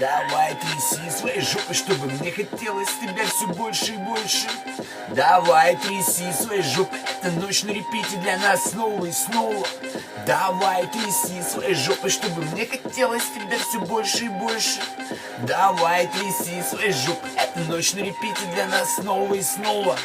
Давай тряси своей жопой, чтобы мне хотелось тебя все больше и больше. Давай тряси своей жопой, эта ночь на репите для нас снова и снова. Давай тряси своей жопой, чтобы мне хотелось тебя все больше и больше. Давай тряси своей жопой, эта ночь на репите для нас снова и снова.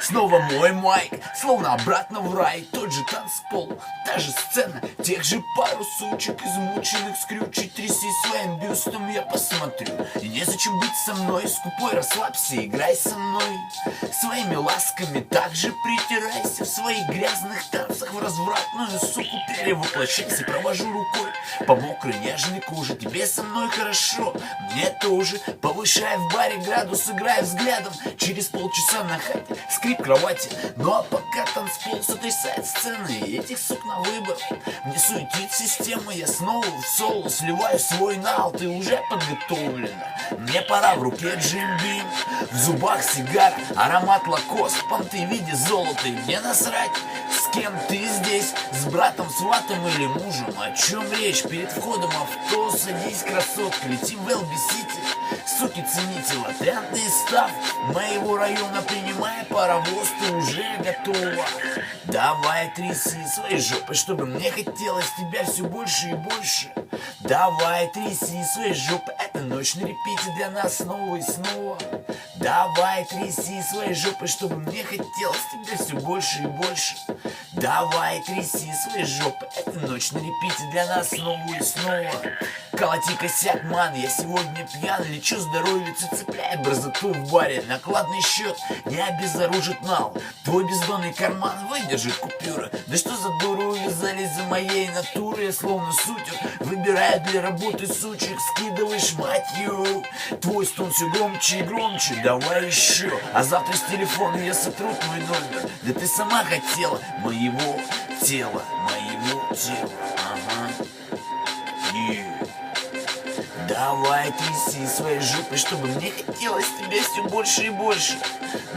Снова мой майк, словно обратно в рай. Тот же танцпол, та же сцена, тех же пару сучек измученных скрючить. Тряси своим бюстом, я посмотрю. И незачем быть со мной, скупой расслабься, играй со мной. Своими ласками также притирайся, в своих грязных танцах в развратную суку перевоплощайся. Провожу рукой по мокрой нежной коже, тебе со мной хорошо, мне тоже. Повышай в баре градус, играй взглядом. Через полчаса на хате скрип кровати. Ну а пока танцпол сотрясает сцены, и этих сук на выбор не суетит система. Я снова в соло сливаю свой нал, ты уже подготовлена. Мне пора, в руке Джим Бим, в зубах сигара, аромат лакост, понты в виде золота. И мне насрать, с кем ты здесь, с братом, сватом или мужем. О чем речь? Перед входом авто садись, красотка, летим в Элби-Сити. Суки, цените латентный став моего района, принимая паровоз, ты уже готова. Давай тряси своей жопой, чтобы мне хотелось тебя все больше и больше. Давай тряси своей жопой, эта ночь на репите для нас снова и снова. Давай тряси своей жопой, чтобы мне хотелось тебя все больше и больше. Давай тряси своей жопой, эта ночь на репите для нас снова и снова. Колоти косяк, ман, я сегодня пьян, лечу здоровицу, цепляй борзоту в баре. Накладный счет не обезоружит нал, твой бездонный карман выдержит купюры. Да что за дуру увязались за моей натурой, я словно сутер выбираю для работы сучек. Скидываешь, мать ю, твой стон все громче и громче, давай еще. А завтра с телефона я сотру твой номер. Да ты сама хотела моего тела, ага. Давай тряси своей жопой, чтобы мне хотелось тебя все больше и больше.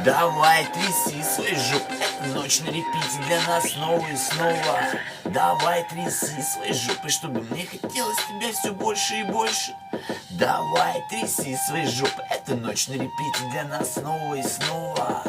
Давай тряси своей жопой, эта ночь на репите для нас снова и снова. Давай тряси своей жопой, чтобы мне хотелось тебя все больше и больше. Давай тряси своей жопой, эта ночь на репите для нас снова и снова.